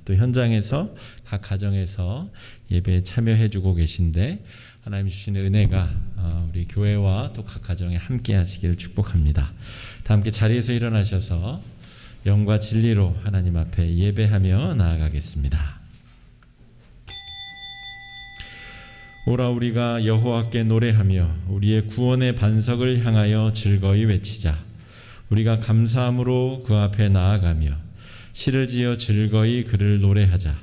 또 현장에서 각 가정에서 예배에 참여해주고 계신데 하나님 주시는 은혜가 우리 교회와 또 각 가정에 함께 하시기를 축복합니다. 다 함께 자리에서 일어나셔서 영과 진리로 하나님 앞에 예배하며 나아가겠습니다. 오라 우리가 여호와께 노래하며 우리의 구원의 반석을 향하여 즐거이 외치자. 우리가 감사함으로 그 앞에 나아가며 시를 지어 즐거이 그를 노래하자.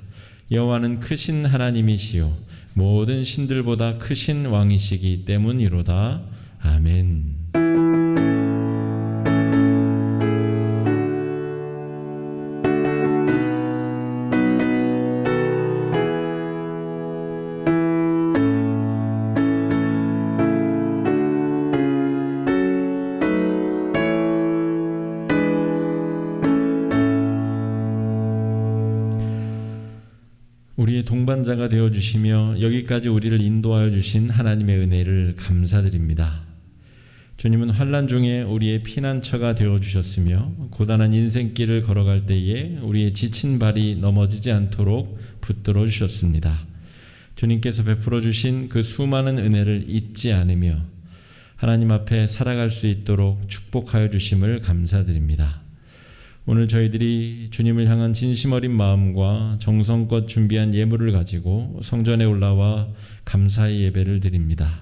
여호와는 크신 하나님이시요 모든 신들보다 크신 왕이시기 때문이로다. 아멘. 우리의 동반자가 되어주시며 여기까지 우리를 인도하여 주신 하나님의 은혜를 감사드립니다. 주님은 환난 중에 우리의 피난처가 되어주셨으며 고단한 인생길을 걸어갈 때에 우리의 지친 발이 넘어지지 않도록 붙들어 주셨습니다. 주님께서 베풀어 주신 그 수많은 은혜를 잊지 않으며 하나님 앞에 살아갈 수 있도록 축복하여 주심을 감사드립니다. 오늘 저희들이 주님을 향한 진심 어린 마음과 정성껏 준비한 예물을 가지고 성전에 올라와 감사의 예배를 드립니다.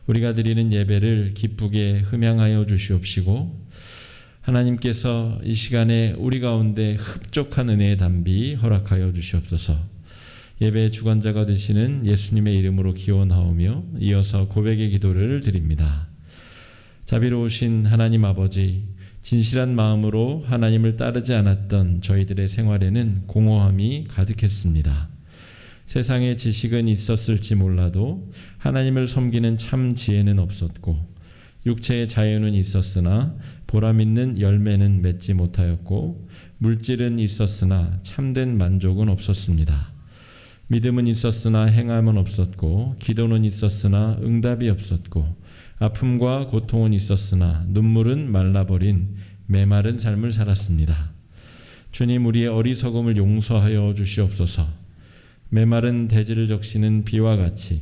우리가 드리는 예배를 기쁘게 흠양하여 주시옵시고 하나님께서 이 시간에 우리 가운데 흡족한 은혜의 담비 허락하여 주시옵소서. 예배의 주관자가 되시는 예수님의 이름으로 기원하오며 이어서 고백의 기도를 드립니다. 자비로우신 하나님 아버지, 진실한 마음으로 하나님을 따르지 않았던 저희들의 생활에는 공허함이 가득했습니다. 세상에 지식은 있었을지 몰라도 하나님을 섬기는 참 지혜는 없었고 육체의 자유는 있었으나 보람 있는 열매는 맺지 못하였고 물질은 있었으나 참된 만족은 없었습니다. 믿음은 있었으나 행함은 없었고 기도는 있었으나 응답이 없었고 아픔과 고통은 있었으나 눈물은 말라버린 메마른 삶을 살았습니다. 주님, 우리의 어리석음을 용서하여 주시옵소서. 메마른 대지를 적시는 비와 같이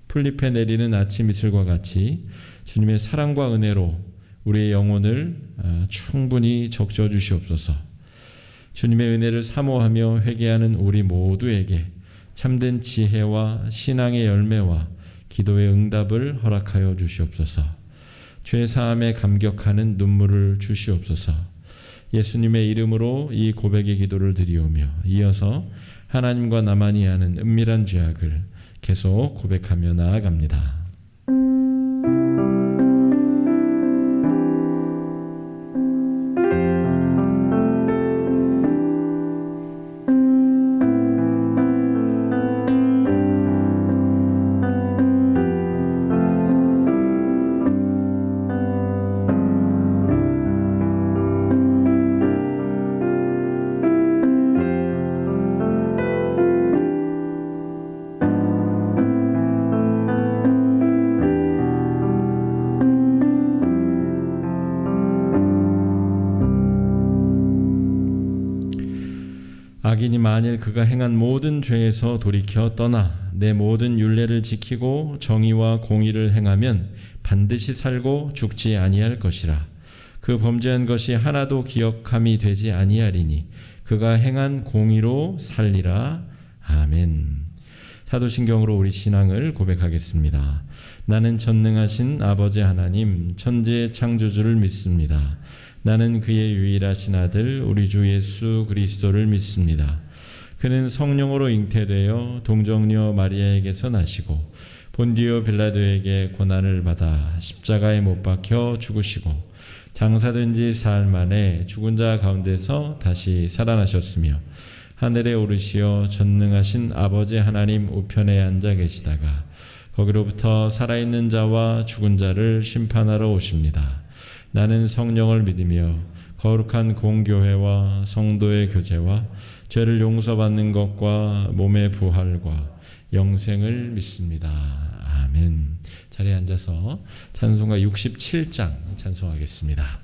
풀잎에 내리는 아침 이슬과 같이 주님의 사랑과 은혜로 우리의 영혼을 충분히 적셔 주시옵소서. 주님의 은혜를 사모하며 회개하는 우리 모두에게 참된 지혜와 신앙의 열매와 기도의 응답을 허락하여 주시옵소서. 죄사함에 감격하는 눈물을 주시옵소서. 예수님의 이름으로 이 고백의 기도를 드리오며 이어서 하나님과 나만이 아는 은밀한 죄악을 계속 고백하며 나아갑니다. 악인이 만일 그가 행한 모든 죄에서 돌이켜 떠나 내 모든 율례를 지키고 정의와 공의를 행하면 반드시 살고 죽지 아니할 것이라. 그 범죄한 것이 하나도 기억함이 되지 아니하리니 그가 행한 공의로 살리라. 아멘. 사도신경으로 우리 신앙을 고백하겠습니다. 나는 전능하신 아버지 하나님 천지의 창조주를 믿습니다. 나는 그의 유일하신 아들 우리 주 예수 그리스도를 믿습니다. 그는 성령으로 잉태되어 동정녀 마리아에게서 나시고 본디오 빌라도에게 고난을 받아 십자가에 못 박혀 죽으시고 장사된 지 사흘 만에 죽은 자 가운데서 다시 살아나셨으며 하늘에 오르시어 전능하신 아버지 하나님 우편에 앉아 계시다가 거기로부터 살아있는 자와 죽은 자를 심판하러 오십니다. 나는 성령을 믿으며 거룩한 공교회와 성도의 교제와 죄를 용서받는 것과 몸의 부활과 영생을 믿습니다. 아멘. 자리에 앉아서 찬송가 67장 찬송하겠습니다.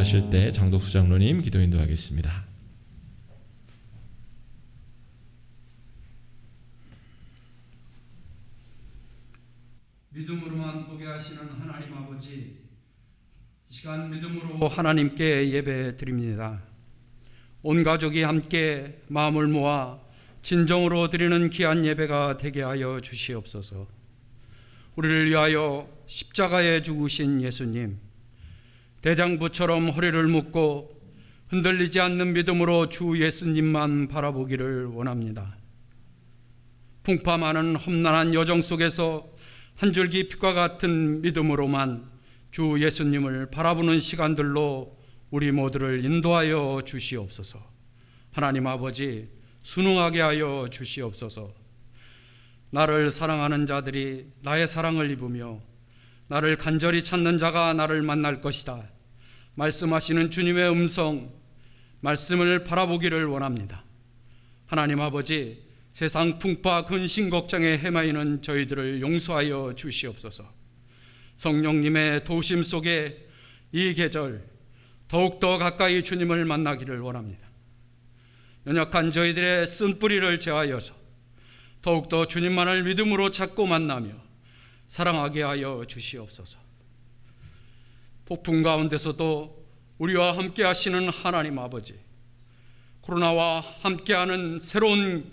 인도하실 때 장독수 장로님 기도 인도하겠습니다. 믿음으로만 보게 하시는 하나님 아버지, 이 시간 믿음으로 하나님께 예배 드립니다. 온 가족이 함께 마음을 모아 진정으로 드리는 귀한 예배가 되게 하여 주시옵소서. 우리를 위하여 십자가에 죽으신 예수님, 대장부처럼 허리를 묶고 흔들리지 않는 믿음으로 주 예수님만 바라보기를 원합니다. 풍파많은 험난한 여정 속에서 한 줄기 빛과 같은 믿음으로만 주 예수님을 바라보는 시간들로 우리 모두를 인도하여 주시옵소서. 하나님 아버지, 순응하게 하여 주시옵소서. 나를 사랑하는 자들이 나의 사랑을 입으며 나를 간절히 찾는 자가 나를 만날 것이다 말씀하시는 주님의 음성, 말씀을 바라보기를 원합니다. 하나님 아버지, 세상 풍파 근심 걱정에 헤매이는 저희들을 용서하여 주시옵소서. 성령님의 도우심 속에 이 계절 더욱더 가까이 주님을 만나기를 원합니다. 연약한 저희들의 쓴뿌리를 제하여서 더욱더 주님만을 믿음으로 찾고 만나며 사랑하게 하여 주시옵소서. 폭풍 가운데서도 우리와 함께 하시는 하나님 아버지, 코로나와 함께하는 새로운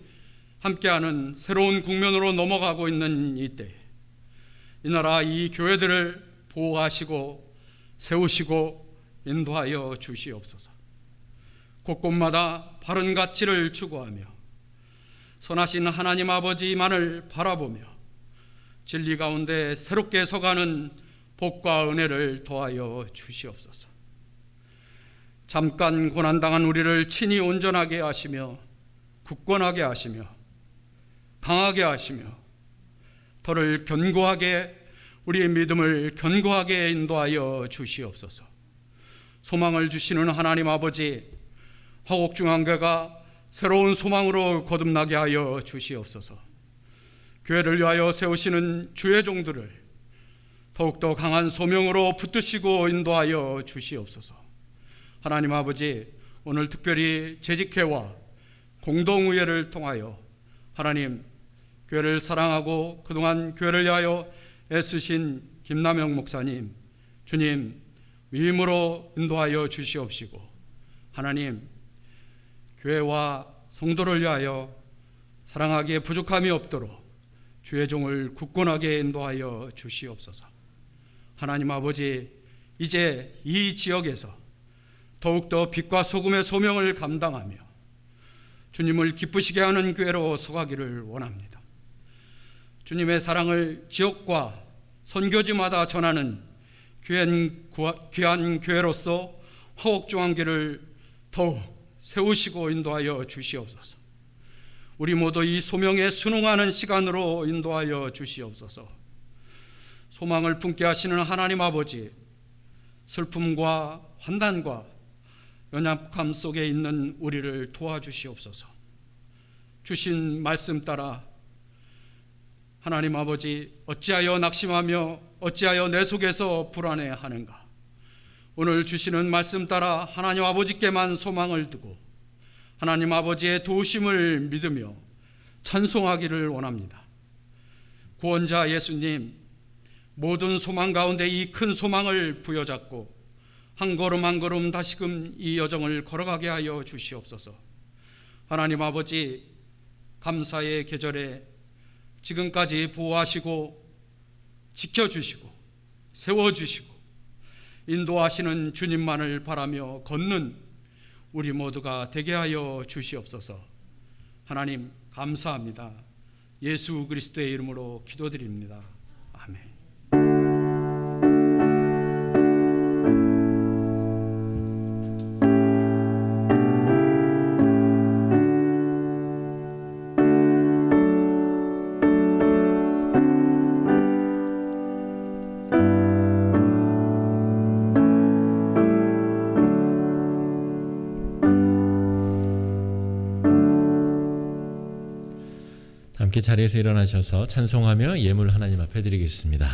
국면으로 넘어가고 있는 이때, 이 나라 이 교회들을 보호하시고 세우시고 인도하여 주시옵소서. 곳곳마다 바른 가치를 추구하며 선하신 하나님 아버지만을 바라보며 진리 가운데 새롭게 서가는 복과 은혜를 더하여 주시옵소서. 잠깐 고난당한 우리를 친히 온전하게 하시며 굳건하게 하시며 강하게 하시며 더를 견고하게, 우리의 믿음을 견고하게 인도하여 주시옵소서. 소망을 주시는 하나님 아버지, 화곡중앙교회가 새로운 소망으로 거듭나게 하여 주시옵소서. 교회를 위하여 세우시는 주의 종들을 더욱더 강한 소명으로 붙드시고 인도하여 주시옵소서. 하나님 아버지, 오늘 특별히 재직회와 공동의회를 통하여 하나님, 교회를 사랑하고 그동안 교회를 위하여 애쓰신 김남영 목사님, 주님 위임으로 인도하여 주시옵시고, 하나님, 교회와 성도를 위하여 사랑하기에 부족함이 없도록 주의 종을 굳건하게 인도하여 주시옵소서. 하나님 아버지, 이제 이 지역에서 더욱더 빛과 소금의 소명을 감당하며 주님을 기쁘시게 하는 교회로 서가기를 원합니다. 주님의 사랑을 지역과 선교지마다 전하는 귀한 교회로서 화곡중앙교회를 더욱 세우시고 인도하여 주시옵소서. 우리 모두 이 소명에 순응하는 시간으로 인도하여 주시옵소서. 소망을 품게 하시는 하나님 아버지, 슬픔과 환난과 연약함 속에 있는 우리를 도와주시옵소서. 주신 말씀 따라 하나님 아버지, 어찌하여 낙심하며 어찌하여 내 속에서 불안해하는가. 오늘 주시는 말씀 따라 하나님 아버지께만 소망을 두고 하나님 아버지의 도우심을 믿으며 찬송하기를 원합니다. 구원자 예수님, 모든 소망 가운데 이 큰 소망을 부여잡고 한 걸음 한 걸음 다시금 이 여정을 걸어가게 하여 주시옵소서. 하나님 아버지, 감사의 계절에 지금까지 보호하시고 지켜주시고 세워주시고 인도하시는 주님만을 바라며 걷는 우리 모두가 되게 하여 주시옵소서. 하나님 감사합니다. 예수 그리스도의 이름으로 기도드립니다. 아멘. 함께 자리에서 일어나셔서 찬송하며 예물 하나님 앞에 드리겠습니다.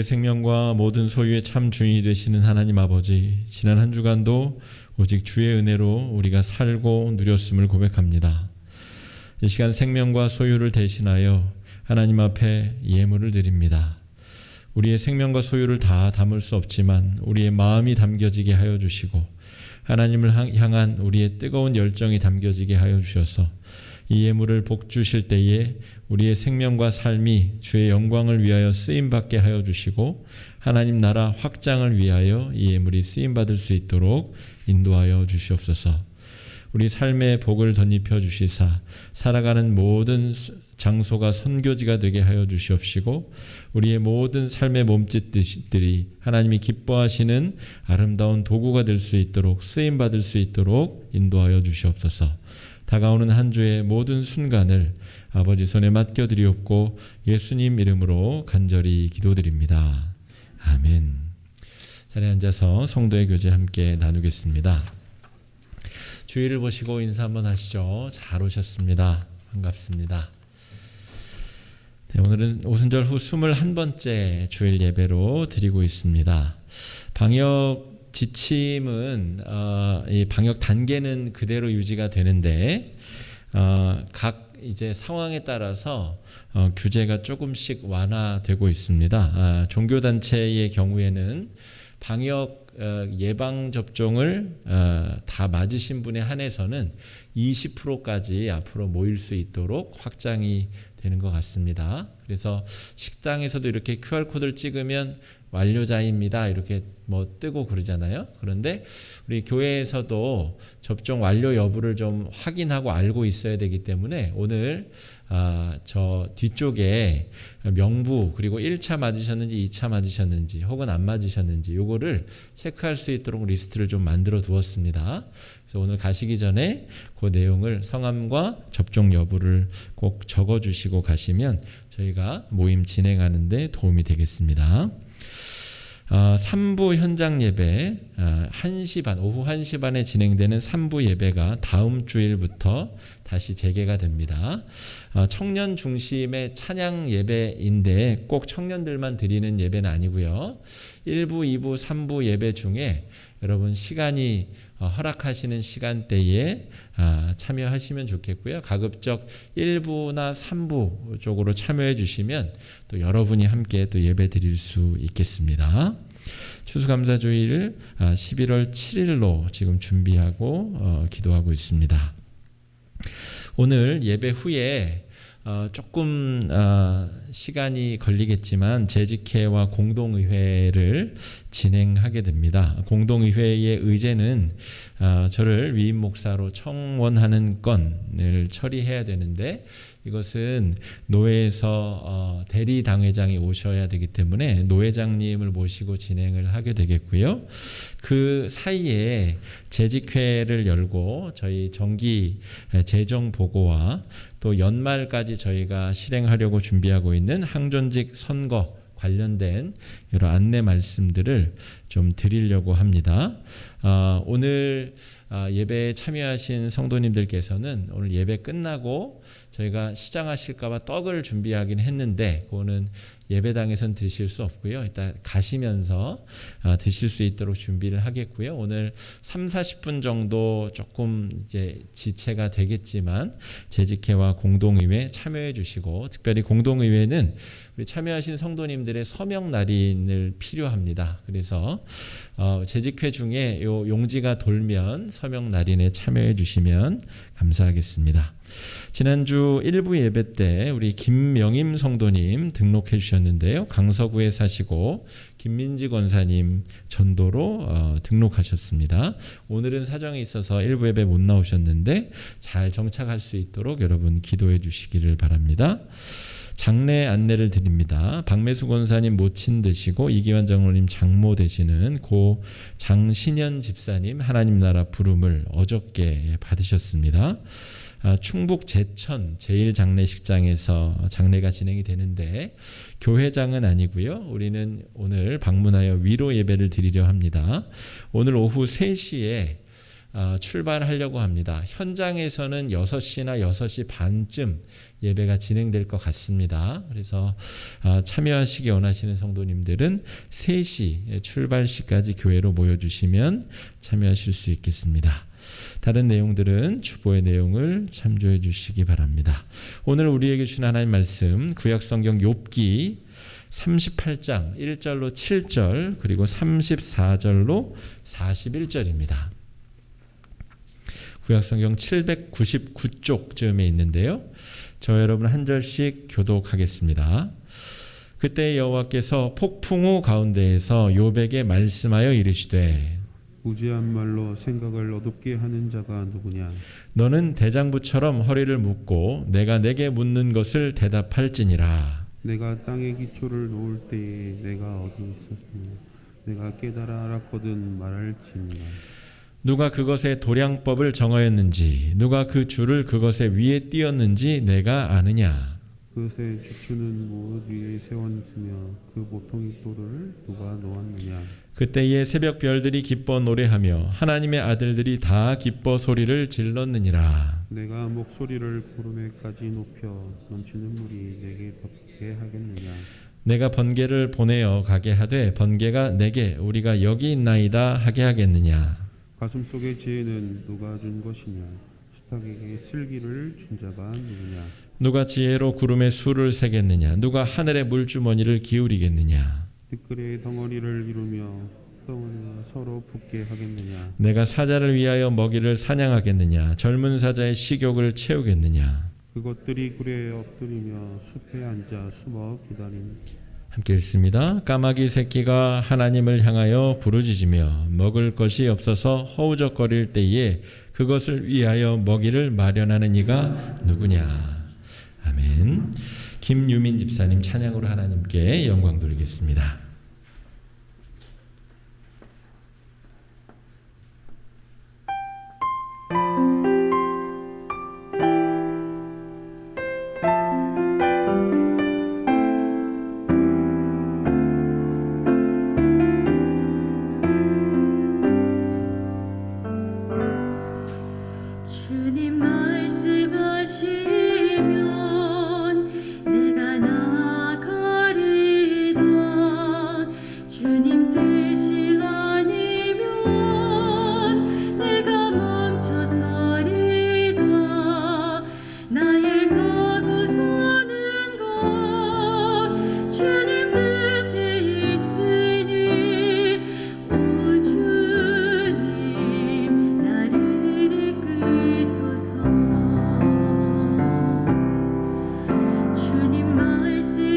우리의 생명과 모든 소유의 참 주인이 되시는 하나님 아버지, 지난 한 주간도 오직 주의 은혜로 우리가 살고 누렸음을 고백합니다. 이 시간 생명과 소유를 대신하여 하나님 앞에 예물을 드립니다. 우리의 생명과 소유를 다 담을 수 없지만 우리의 마음이 담겨지게 하여 주시고 하나님을 향한 우리의 뜨거운 열정이 담겨지게 하여 주셔서 이 예물을 복주실 때에 우리의 생명과 삶이 주의 영광을 위하여 쓰임받게 하여 주시고 하나님 나라 확장을 위하여 이 예물이 쓰임받을 수 있도록 인도하여 주시옵소서. 우리 삶의 복을 덧입혀 주시사 살아가는 모든 장소가 선교지가 되게 하여 주시옵시고 우리의 모든 삶의 몸짓들이 하나님이 기뻐하시는 아름다운 도구가 될 수 있도록 쓰임받을 수 있도록 인도하여 주시옵소서. 다가오는 한 주의 모든 순간을 아버지 손에 맡겨드리옵고 예수님 이름으로 간절히 기도드립니다. 아멘. 자리에 앉아서 성도의 교제 함께 나누겠습니다. 주의를 보시고 인사 한번 하시죠. 잘 오셨습니다. 반갑습니다. 네, 오늘은 오순절 후 21번째 주일 예배로 드리고 있습니다. 방역 지침은 이 방역 단계는 그대로 유지가 되는데 각 이제 상황에 따라서 규제가 조금씩 완화되고 있습니다. 종교 단체의 경우에는 방역 예방 접종을 다 맞으신 분에 한해서는 20%까지 앞으로 모일 수 있도록 확장이 되는 것 같습니다. 그래서 식당에서도 이렇게 QR코드를 찍으면 완료자입니다. 이렇게 뭐 뜨고 그러잖아요. 그런데 우리 교회에서도 접종 완료 여부를 좀 확인하고 알고 있어야 되기 때문에 오늘 저 뒤쪽에 명부 그리고 1차 맞으셨는지 2차 맞으셨는지 혹은 안 맞으셨는지 요거를 체크할 수 있도록 리스트를 좀 만들어 두었습니다. 그래서 오늘 가시기 전에 그 내용을 성함과 접종 여부를 꼭 적어주시고 가시면 저희가 모임 진행하는 데 도움이 되겠습니다. 3부 현장 예배 1시 반, 오후 1시 반에 진행되는 3부 예배가 다음 주일부터 다시 재개가 됩니다. 청년 중심의 찬양 예배인데 꼭 청년들만 드리는 예배는 아니고요. 1부, 2부, 3부 예배 중에 여러분 시간이 허락하시는 시간대에 참여하시면 좋겠고요. 가급적 1부나 3부 쪽으로 참여해 주시면 또 여러분이 함께 또 예배 드릴 수 있겠습니다. 추수감사주의를 11월 7일로 지금 준비하고 기도하고 있습니다. 오늘 예배 후에 조금 시간이 걸리겠지만 재직회와 공동의회를 진행하게 됩니다. 공동의회의 의제는 저를 위임 목사로 청원하는 건을 처리해야 되는데 이것은 노회에서 대리 당회장이 오셔야 되기 때문에 노회장님을 모시고 진행을 하게 되겠고요. 그 사이에 재직회를 열고 저희 정기 재정 보고와 또 연말까지 저희가 실행하려고 준비하고 있는 항존직 선거 관련된 여러 안내 말씀들을 좀 드리려고 합니다. 오늘 예배에 참여하신 성도님들께서는 오늘 예배 끝나고 저희가 시장하실까봐 떡을 준비하긴 했는데 그거는 예배당에선 드실 수 없고요. 일단 가시면서 드실 수 있도록 준비를 하겠고요. 오늘 30-40분 정도 조금 이제 지체가 되겠지만 재직회와 공동의회 참여해 주시고 특별히 공동의회는 우리 참여하신 성도님들의 서명 날인을 필요합니다. 그래서 재직회 중에 요 용지가 돌면 서명 날인에 참여해 주시면 감사하겠습니다. 지난주 1부 예배 때 우리 김명임 성도님 등록해 주셨는데요. 강서구에 사시고 김민지 권사님 전도로 등록하셨습니다. 오늘은 사정이 있어서 1부 예배 못 나오셨는데 잘 정착할 수 있도록 여러분 기도해 주시기를 바랍니다. 장례 안내를 드립니다. 박매수 권사님 모친 되시고 이기환 장로님 장모 되시는 고 장신현 집사님 하나님 나라 부름을 어저께 받으셨습니다. 충북 제천 제1장례식장에서 장례가 진행이 되는데 교회장은 아니고요. 우리는 오늘 방문하여 위로 예배를 드리려 합니다. 오늘 오후 3시에 출발하려고 합니다. 현장에서는 6시나 6시 반쯤 예배가 진행될 것 같습니다. 그래서 참여하시기 원하시는 성도님들은 3시 출발 시까지 교회로 모여주시면 참여하실 수 있겠습니다. 다른 내용들은 주보의 내용을 참조해 주시기 바랍니다. 오늘 우리에게 주신 하나님 말씀 구약성경 욥기 38장 1절로 7절 그리고 34절로 41절입니다. 구약성경 799쪽쯤에 있는데요. 저 여러분 한 절씩 교독하겠습니다. 그때 여호와께서 폭풍 우 가운데에서 욥에게 말씀하여 이르시되 무지한 말로 생각을 어둡게 하는 자가 누구냐? 너는 대장부처럼 허리를 묶고 내가 내게 묻는 것을 대답할지니라. 내가 땅에 기초를 놓을 때에 내가 어디 있었으며 내가 깨달아 알았거든 말할지니라. 누가 그것의 도량법을 정하였는지 누가 그 줄을 그것의 위에 띄었는지 내가 아느냐. 그것의 주추는 무엇 위에 세웠으며 그 보통의 돌을 누가 놓았느냐? 그때에 새벽 별들이 기뻐 노래하며 하나님의 아들들이 다 기뻐 소리를 질렀느니라. 내가 목소리를 구름에까지 높여 넘치는 물이 내게 덮게 하겠느냐? 내가 번개를 보내어 가게 하되 번개가 내게 우리가 여기 있나이다 하게 하겠느냐? 가슴속의 지혜는 누가 준 것이냐? 수탉에게 슬기를 준 자가 누구냐? 누가 지혜로 구름에 수를 세겠느냐? 누가 하늘의 물주머니를 기울이겠느냐? 티끌의 덩어리를 이루며 덩어리가 서로 붙게 하겠느냐? 내가 사자를 위하여 먹이를 사냥하겠느냐? 젊은 사자의 식욕을 채우겠느냐? 그것들이 굴에 엎드리며 숲에 앉아 숨어 기다린. 함께 읽습니다. 까마귀 새끼가 하나님을 향하여 부르짖으며 먹을 것이 없어서 허우적거릴 때에 그것을 위하여 먹이를 마련하는 이가 누구냐. 아멘. 김유민 집사님 찬양으로 하나님께 영광 돌리겠습니다. 주님 말씀하시면 내가 나가리다. 주님 뜻이 아니면 내가 멈춰서리다. 나의 가고 서는 것 주님 뜻에 있으니 오 주님 나를 이끄소서. 주님 말씀하시면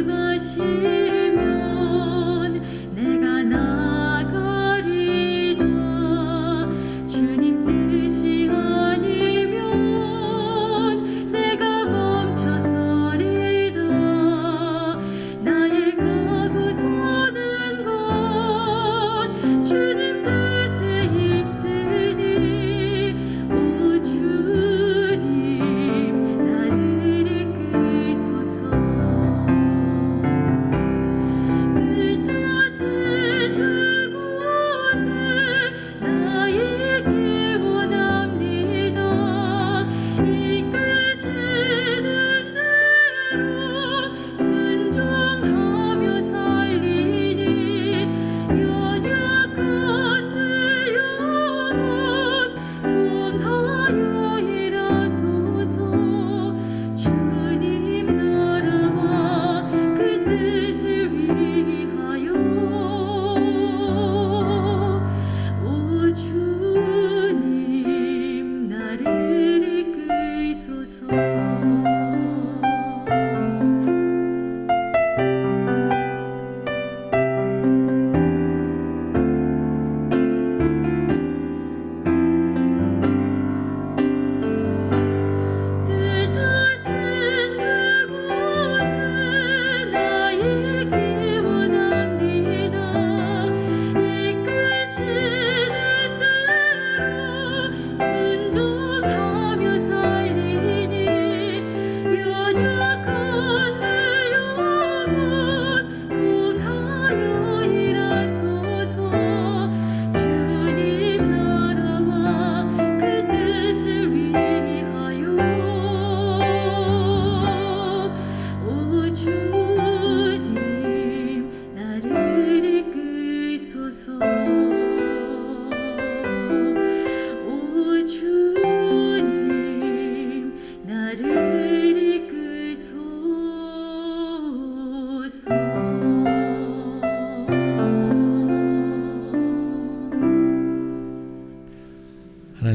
내가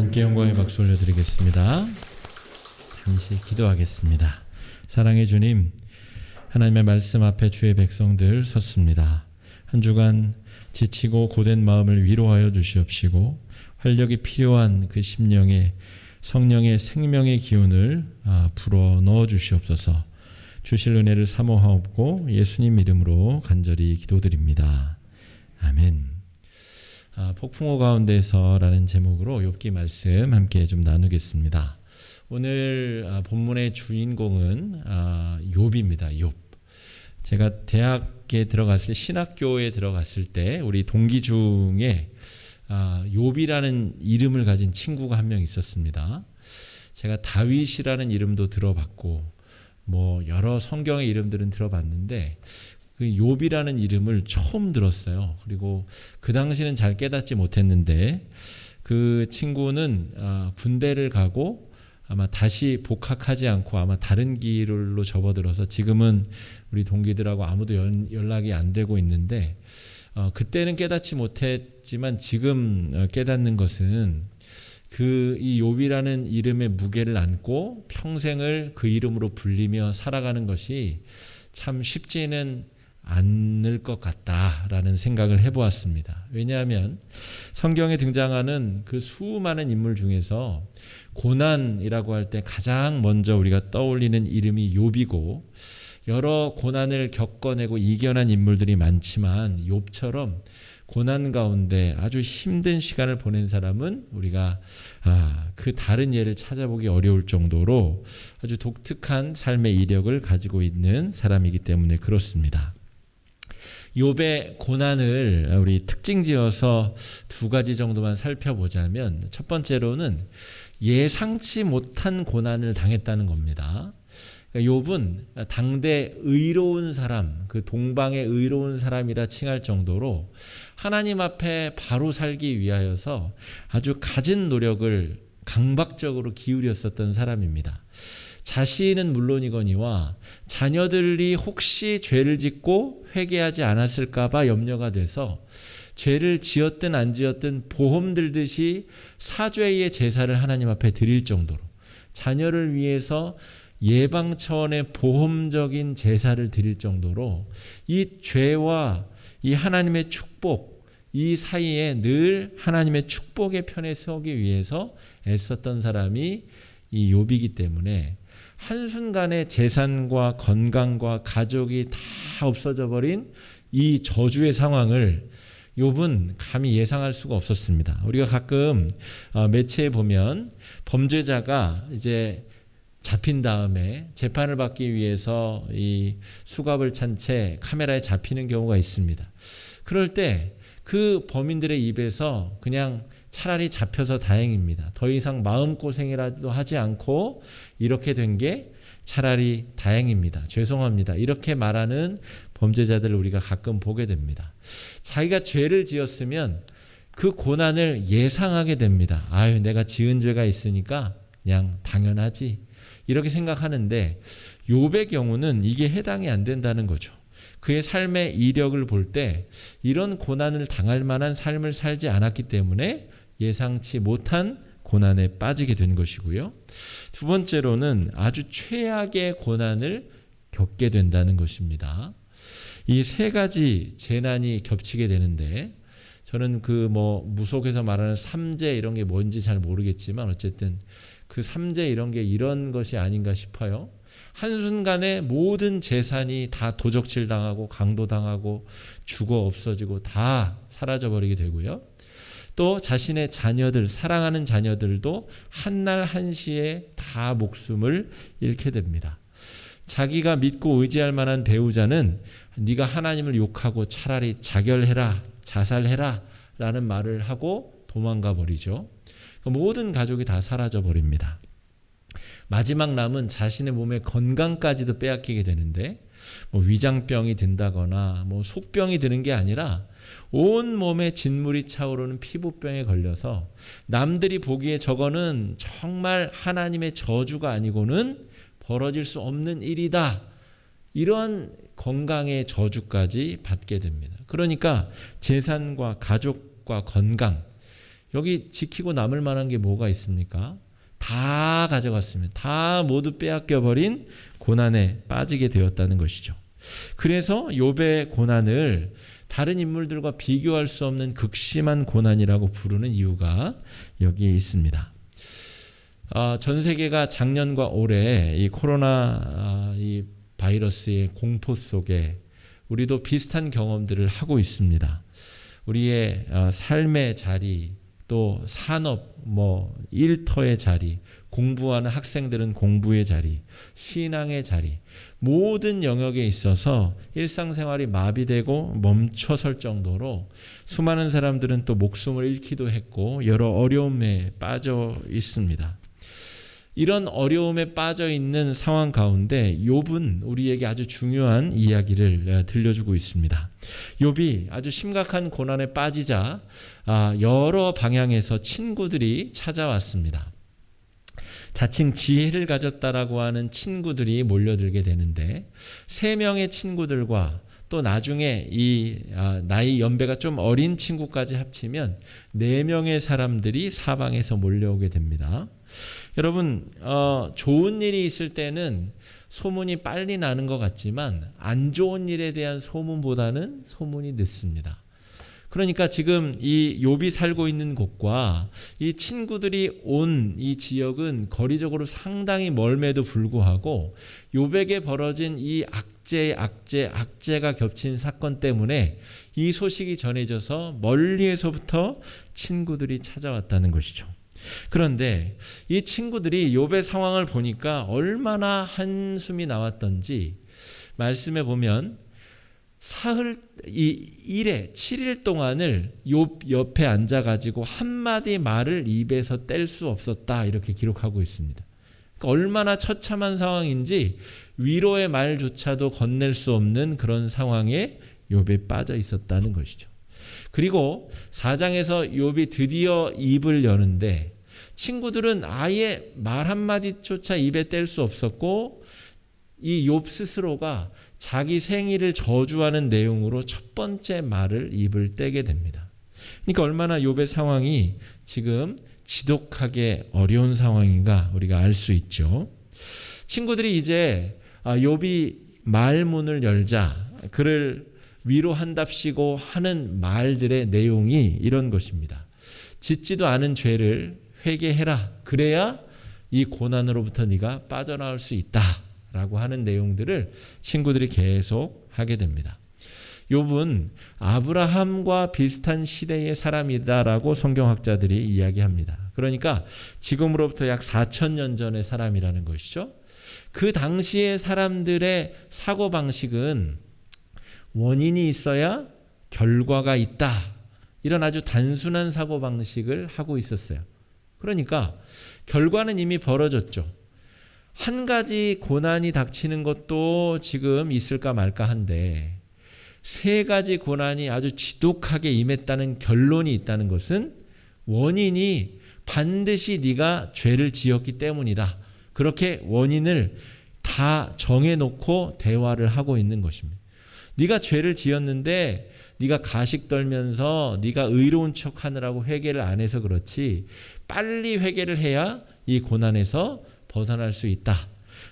하나님께 영광의 박수 올려드리겠습니다. 잠시 기도하겠습니다. 사랑의 주님, 하나님의 말씀 앞에 주의 백성들 섰습니다. 한 주간 지치고 고된 마음을 위로하여 주시옵시고 활력이 필요한 그 심령에 성령의 생명의 기운을 불어 넣어 주시옵소서. 주실 은혜를 사모하옵고 예수님 이름으로 간절히 기도드립니다. 아멘. 폭풍호 가운데서라는 제목으로 욥기 말씀 함께 좀 나누겠습니다. 오늘 본문의 주인공은 욥입니다. 욥. 제가 대학에 들어갔을 때, 신학교에 들어갔을 때 우리 동기 중에 욥이라는 이름을 가진 친구가 한 명 있었습니다. 제가 다윗이라는 이름도 들어봤고 뭐 여러 성경의 이름들은 들어봤는데 그 욥이라는 이름을 처음 들었어요. 그리고 그 당시는 잘 깨닫지 못했는데 그 친구는 군대를 가고 아마 다시 복학하지 않고 아마 다른 길로 접어들어서 지금은 우리 동기들하고 아무도 연락이 안 되고 있는데 그때는 깨닫지 못했지만 지금 깨닫는 것은 이 욥이라는 이름의 무게를 안고 평생을 그 이름으로 불리며 살아가는 것이 참 쉽지는 않을 것 같다라는 생각을 해보았습니다. 왜냐하면 성경에 등장하는 그 수많은 인물 중에서 고난이라고 할 때 가장 먼저 우리가 떠올리는 이름이 욥이고 여러 고난을 겪어내고 이겨낸 인물들이 많지만 욥처럼 고난 가운데 아주 힘든 시간을 보낸 사람은 우리가 그 다른 예를 찾아보기 어려울 정도로 아주 독특한 삶의 이력을 가지고 있는 사람이기 때문에 그렇습니다. 욥의 고난을 우리 특징지어서 두 가지 정도만 살펴보자면 첫 번째로는 예상치 못한 고난을 당했다는 겁니다. 욥은 당대 의로운 사람, 그 동방의 의로운 사람이라 칭할 정도로 하나님 앞에 바로 살기 위하여서 아주 갖은 노력을 강박적으로 기울였었던 사람입니다. 자신은 물론이거니와 자녀들이 혹시 죄를 짓고 회개하지 않았을까 봐 염려가 돼서 죄를 지었든 안 지었든 보험 들듯이 사죄의 제사를 하나님 앞에 드릴 정도로 자녀를 위해서 예방 차원의 보험적인 제사를 드릴 정도로 이 죄와 이 하나님의 축복, 이 사이에 늘 하나님의 축복의 편에 서기 위해서 애썼던 사람이 이 욥이기 때문에 한순간에 재산과 건강과 가족이 다 없어져 버린 이 저주의 상황을 욥은 감히 예상할 수가 없었습니다. 우리가 가끔 매체에 보면 범죄자가 이제 잡힌 다음에 재판을 받기 위해서 이 수갑을 찬 채 카메라에 잡히는 경우가 있습니다. 그럴 때 그 범인들의 입에서 그냥 차라리 잡혀서 다행입니다. 더 이상 마음고생이라도 하지 않고 이렇게 된 게 차라리 다행입니다. 죄송합니다. 이렇게 말하는 범죄자들을 우리가 가끔 보게 됩니다. 자기가 죄를 지었으면 그 고난을 예상하게 됩니다. 아유, 내가 지은 죄가 있으니까 그냥 당연하지. 이렇게 생각하는데 욥의 경우는 이게 해당이 안 된다는 거죠. 그의 삶의 이력을 볼 때 이런 고난을 당할 만한 삶을 살지 않았기 때문에 예상치 못한 고난에 빠지게 된 것이고요. 두 번째로는 아주 최악의 고난을 겪게 된다는 것입니다. 이 세 가지 재난이 겹치게 되는데 저는 무속에서 말하는 삼재 이런 게 뭔지 잘 모르겠지만 어쨌든 그 삼재 이런 게 이런 것이 아닌가 싶어요. 한순간에 모든 재산이 다 도적질 당하고 강도당하고 죽어 없어지고 다 사라져버리게 되고요. 또 자신의 자녀들, 사랑하는 자녀들도 한날 한시에 다 목숨을 잃게 됩니다. 자기가 믿고 의지할 만한 배우자는 네가 하나님을 욕하고 차라리 자결해라, 자살해라 라는 말을 하고 도망가 버리죠. 모든 가족이 다 사라져 버립니다. 마지막 남은 자신의 몸의 건강까지도 빼앗기게 되는데 위장병이 든다거나 속병이 드는 게 아니라 온 몸에 진물이 차오르는 피부병에 걸려서 남들이 보기에 저거는 정말 하나님의 저주가 아니고는 벌어질 수 없는 일이다. 이런 건강의 저주까지 받게 됩니다. 그러니까 재산과 가족과 건강 여기 지키고 남을 만한 게 뭐가 있습니까? 다 가져갔습니다. 다 모두 빼앗겨 버린 고난에 빠지게 되었다는 것이죠. 그래서 욥의 고난을 다른 인물들과 비교할 수 없는 극심한 고난이라고 부르는 이유가 여기에 있습니다. 전 세계가 작년과 올해 이 코로나 이 바이러스의 공포 속에 우리도 비슷한 경험들을 하고 있습니다. 우리의 삶의 자리, 또 산업, 일터의 자리, 공부하는 학생들은 공부의 자리, 신앙의 자리, 모든 영역에 있어서 일상생활이 마비되고 멈춰설 정도로 수많은 사람들은 또 목숨을 잃기도 했고 여러 어려움에 빠져 있습니다. 이런 어려움에 빠져 있는 상황 가운데 욥은 우리에게 아주 중요한 이야기를 들려주고 있습니다. 욥이 아주 심각한 고난에 빠지자 여러 방향에서 친구들이 찾아왔습니다. 자칭 지혜를 가졌다라고 하는 친구들이 몰려들게 되는데 3명의 친구들과 또 나중에 이 나이 연배가 좀 어린 친구까지 합치면 4명의 사람들이 사방에서 몰려오게 됩니다. 여러분, 좋은 일이 있을 때는 소문이 빨리 나는 것 같지만 안 좋은 일에 대한 소문보다는 소문이 늦습니다. 그러니까 지금 이 욥이 살고 있는 곳과 이 친구들이 온 이 지역은 거리적으로 상당히 멀음에도 불구하고 욥에게 벌어진 이 악재가 겹친 사건 때문에 이 소식이 전해져서 멀리에서부터 친구들이 찾아왔다는 것이죠. 그런데 이 친구들이 욥의 상황을 보니까 얼마나 한숨이 나왔던지 말씀에 보면 사흘 7일 동안을 욥 옆에 앉아가지고 한마디 말을 입에서 뗄 수 없었다 이렇게 기록하고 있습니다. 그러니까 얼마나 처참한 상황인지 위로의 말조차도 건넬 수 없는 그런 상황에 욥이 빠져 있었다는 것이죠. 그리고 4장에서 욥이 드디어 입을 여는데 친구들은 아예 말 한마디조차 입에 뗄 수 없었고 이 욥 스스로가 자기 생일을 저주하는 내용으로 첫 번째 말을 입을 떼게 됩니다. 그러니까 얼마나 욥의 상황이 지금 지독하게 어려운 상황인가 우리가 알 수 있죠. 친구들이 이제 욥이 말문을 열자 그를 위로한답시고 하는 말들의 내용이 이런 것입니다. 짓지도 않은 죄를 회개해라. 그래야 이 고난으로부터 네가 빠져나올 수 있다라고 하는 내용들을 친구들이 계속 하게 됩니다. 욥은 아브라함과 비슷한 시대의 사람이다라고 성경학자들이 이야기합니다. 그러니까 지금으로부터 약 4,000년 전의 사람이라는 것이죠. 그 당시의 사람들의 사고방식은 원인이 있어야 결과가 있다. 이런 아주 단순한 사고방식을 하고 있었어요. 그러니까 결과는 이미 벌어졌죠. 한 가지 고난이 닥치는 것도 지금 있을까 말까 한데 3가지 고난이 아주 지독하게 임했다는 결론이 있다는 것은 원인이 반드시 네가 죄를 지었기 때문이다. 그렇게 원인을 다 정해놓고 대화를 하고 있는 것입니다. 네가 죄를 지었는데 네가 가식 떨면서 네가 의로운 척하느라고 회개를 안 해서 그렇지 빨리 회개를 해야 이 고난에서 벗어날 수 있다.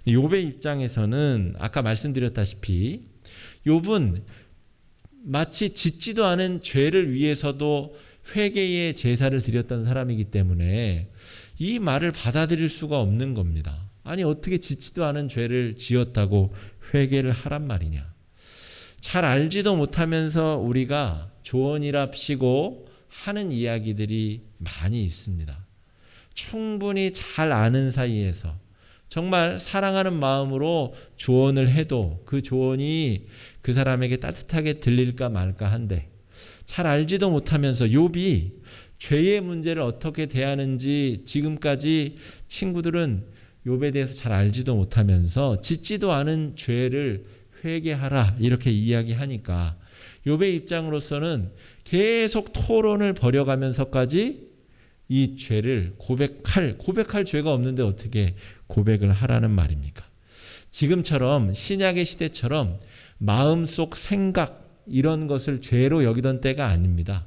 욥의 입장에서는 아까 말씀드렸다시피 욥은 마치 짓지도 않은 죄를 위해서도 회개의 제사를 드렸던 사람이기 때문에 이 말을 받아들일 수가 없는 겁니다. 아니 어떻게 짓지도 않은 죄를 지었다고 회개를 하란 말이냐. 잘 알지도 못하면서 우리가 조언이랍시고 하는 이야기들이 많이 있습니다. 충분히 잘 아는 사이에서 정말 사랑하는 마음으로 조언을 해도 그 조언이 그 사람에게 따뜻하게 들릴까 말까 한데 잘 알지도 못하면서 욥이 죄의 문제를 어떻게 대하는지 지금까지 친구들은 욥에 대해서 잘 알지도 못하면서 짓지도 않은 죄를 회개하라 이렇게 이야기하니까 욥의 입장으로서는 계속 토론을 벌여가면서까지 이 죄를 고백할 죄가 없는데 어떻게 고백을 하라는 말입니까? 지금처럼 신약의 시대처럼 마음속 생각 이런 것을 죄로 여기던 때가 아닙니다.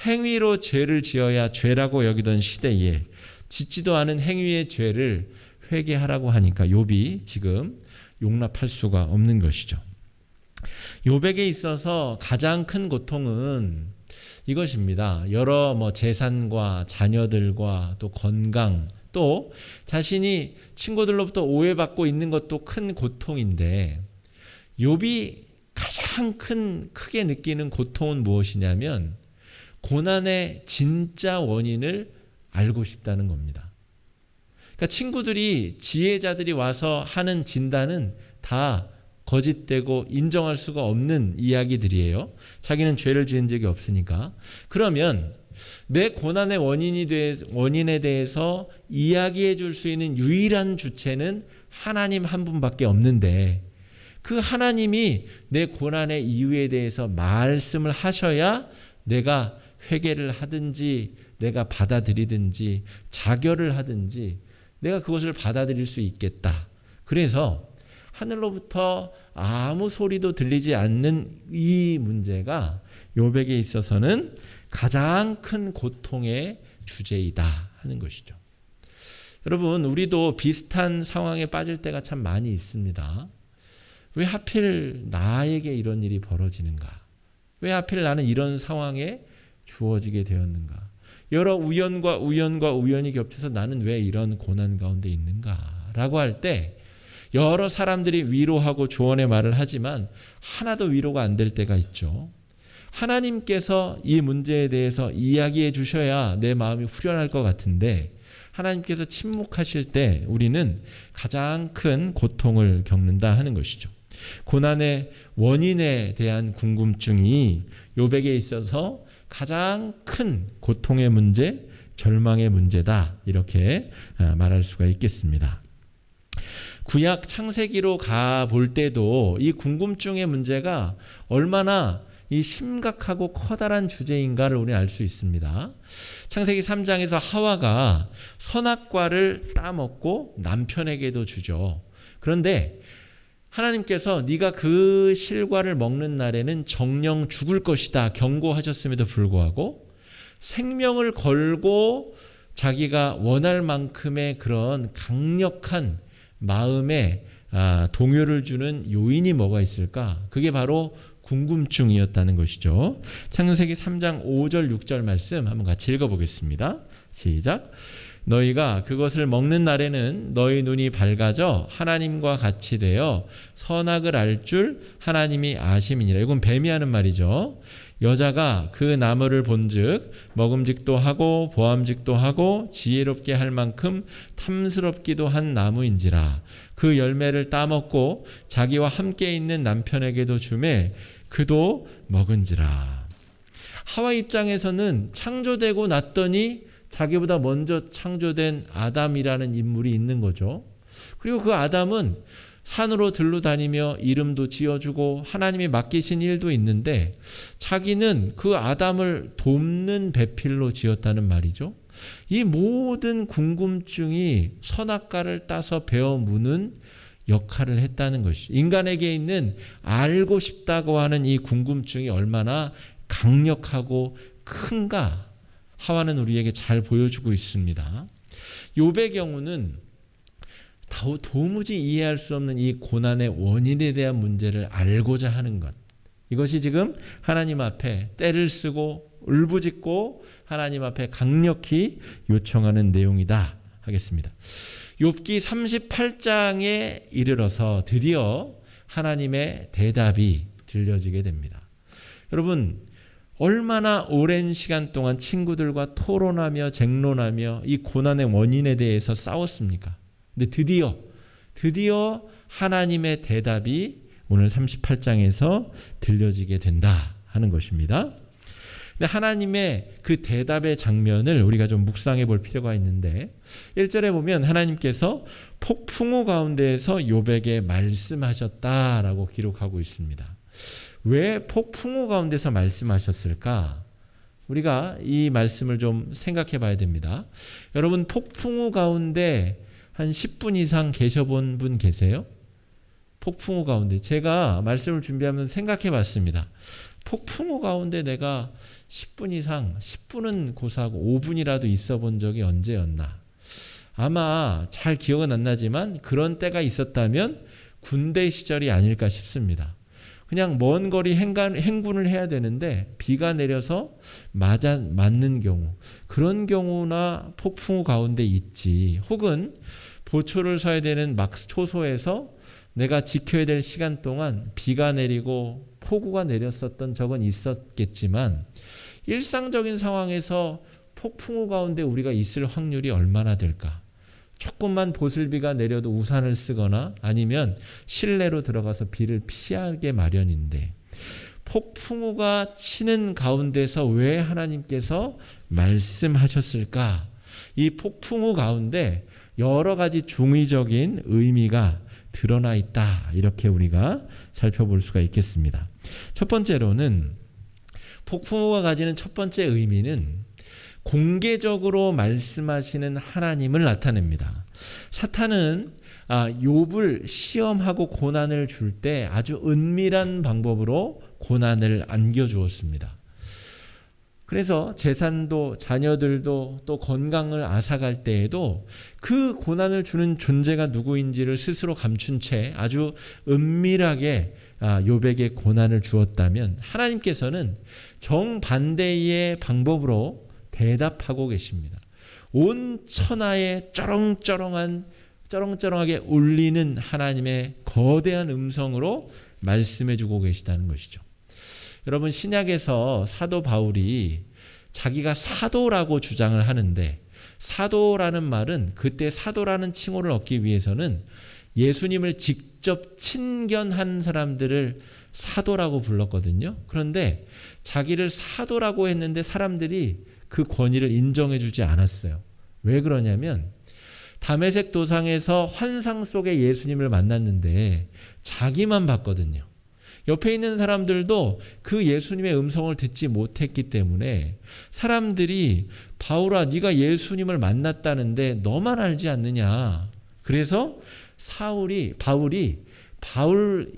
행위로 죄를 지어야 죄라고 여기던 시대에 짓지도 않은 행위의 죄를 회개하라고 하니까 욥이 지금 용납할 수가 없는 것이죠. 욥에게 있어서 가장 큰 고통은 이것입니다. 여러 재산과 자녀들과 또 건강, 또 자신이 친구들로부터 오해받고 있는 것도 큰 고통인데, 욥이 가장 크게 느끼는 고통은 무엇이냐면 고난의 진짜 원인을 알고 싶다는 겁니다. 그러니까 친구들이, 지혜자들이 와서 하는 진단은 다 거짓되고 인정할 수가 없는 이야기들이에요. 자기는 죄를 지은 적이 없으니까. 그러면 내 고난의 원인에 대해서 이야기해 줄 수 있는 유일한 주체는 하나님 한 분밖에 없는데, 그 하나님이 내 고난의 이유에 대해서 말씀을 하셔야 내가 회개를 하든지 내가 받아들이든지 자결을 하든지 내가 그것을 받아들일 수 있겠다. 그래서 하늘로부터 아무 소리도 들리지 않는 이 문제가 욥에게 있어서는 가장 큰 고통의 주제이다 하는 것이죠. 여러분, 우리도 비슷한 상황에 빠질 때가 참 많이 있습니다. 왜 하필 나에게 이런 일이 벌어지는가? 왜 하필 나는 이런 상황에 주어지게 되었는가? 여러 우연과 우연이 겹쳐서 나는 왜 이런 고난 가운데 있는가? 라고 할 때 여러 사람들이 위로하고 조언의 말을 하지만 하나도 위로가 안 될 때가 있죠. 하나님께서 이 문제에 대해서 이야기해 주셔야 내 마음이 후련할 것 같은데, 하나님께서 침묵하실 때 우리는 가장 큰 고통을 겪는다 하는 것이죠. 고난의 원인에 대한 궁금증이 욥에게 있어서 가장 큰 고통의 문제, 절망의 문제다, 이렇게 말할 수가 있겠습니다. 구약 창세기로 가볼 때도 이 궁금증의 문제가 얼마나 이 심각하고 커다란 주제인가를 우리는 알 수 있습니다. 창세기 3장에서 하와가 선악과를 따먹고 남편에게도 주죠. 그런데 하나님께서 네가 그 실과를 먹는 날에는 정령 죽을 것이다 경고하셨음에도 불구하고 생명을 걸고 자기가 원할 만큼의 그런 강력한 마음에 동요를 주는 요인이 뭐가 있을까? 그게 바로 궁금증이었다는 것이죠. 창세기 3장 5절 6절 말씀 한번 같이 읽어보겠습니다. 시작. 너희가 그것을 먹는 날에는 너희 눈이 밝아져 하나님과 같이 되어 선악을 알 줄 하나님이 아심이니라. 이건 뱀이 하는 말이죠. 여자가 그 나무를 본즉 먹음직도 하고 보암직도 하고 지혜롭게 할 만큼 탐스럽기도 한 나무인지라. 그 열매를 따먹고 자기와 함께 있는 남편에게도 주매 그도 먹은지라. 하와 입장에서는 창조되고 났더니 자기보다 먼저 창조된 아담이라는 인물이 있는 거죠. 그리고 그 아담은 산으로 들러 다니며 이름도 지어주고 하나님이 맡기신 일도 있는데 자기는 그 아담을 돕는 배필로 지었다는 말이죠. 이 모든 궁금증이 선악과를 따서 베어 무는 역할을 했다는 것이, 인간에게 있는 알고 싶다고 하는 이 궁금증이 얼마나 강력하고 큰가 하와는 우리에게 잘 보여주고 있습니다. 욥의 경우는 도무지 이해할 수 없는 이 고난의 원인에 대한 문제를 알고자 하는 것, 이것이 지금 하나님 앞에 떼를 쓰고 울부짖고 하나님 앞에 강력히 요청하는 내용이다 하겠습니다. 욥기 38장에 이르러서 드디어 하나님의 대답이 들려지게 됩니다. 여러분, 얼마나 오랜 시간 동안 친구들과 토론하며 쟁론하며 이 고난의 원인에 대해서 싸웠습니까? 근데 드디어 하나님의 대답이 오늘 38장에서 들려지게 된다 하는 것입니다. 근데 하나님의 그 대답의 장면을 우리가 좀 묵상해 볼 필요가 있는데 1절에 보면 하나님께서 폭풍우 가운데에서 욥에게 말씀하셨다라고 기록하고 있습니다. 왜 폭풍우 가운데서 말씀하셨을까? 우리가 이 말씀을 좀 생각해 봐야 됩니다. 여러분, 폭풍우 가운데 한 10분 이상 계셔본 분 계세요? 폭풍우 가운데. 제가 말씀을 준비하면서 생각해 봤습니다. 폭풍우 가운데 내가 10분 이상, 10분은 고사하고 5분이라도 있어 본 적이 언제였나? 아마 잘 기억은 안 나지만 그런 때가 있었다면 군대 시절이 아닐까 싶습니다. 그냥 먼 거리 행군을 해야 되는데 비가 내려서 맞는 경우, 그런 경우나 폭풍우 가운데 있지. 혹은 보초를 서야 되는 막 초소에서 내가 지켜야 될 시간 동안 비가 내리고 폭우가 내렸었던 적은 있었겠지만 일상적인 상황에서 폭풍우 가운데 우리가 있을 확률이 얼마나 될까? 조금만 보슬비가 내려도 우산을 쓰거나 아니면 실내로 들어가서 비를 피하게 마련인데 폭풍우가 치는 가운데서 왜 하나님께서 말씀하셨을까? 이 폭풍우 가운데 여러 가지 중의적인 의미가 드러나 있다. 이렇게 우리가 살펴볼 수가 있겠습니다. 첫 번째로는 폭풍우가 가지는 첫 번째 의미는 공개적으로 말씀하시는 하나님을 나타냅니다. 사탄은 욥을 시험하고 고난을 줄 때 아주 은밀한 방법으로 고난을 안겨주었습니다. 그래서 재산도 자녀들도 또 건강을 앗아갈 때에도 그 고난을 주는 존재가 누구인지를 스스로 감춘 채 아주 은밀하게 욥에게 고난을 주었다면 하나님께서는 정반대의 방법으로 대답하고 계십니다. 온 천하에 쩌렁쩌렁하게 울리는 하나님의 거대한 음성으로 말씀해주고 계시다는 것이죠. 여러분, 신약에서 사도 바울이 자기가 사도라고 주장을 하는데 사도라는 말은 그때 사도라는 칭호를 얻기 위해서는 예수님을 직접 친견한 사람들을 사도라고 불렀거든요. 그런데 자기를 사도라고 했는데 사람들이 그 권위를 인정해 주지 않았어요. 왜 그러냐면 다메섹 도상에서 환상 속에 예수님을 만났는데 자기만 봤거든요. 옆에 있는 사람들도 그 예수님의 음성을 듣지 못했기 때문에 사람들이 바울아, 네가 예수님을 만났다는데 너만 알지 않느냐. 그래서 바울이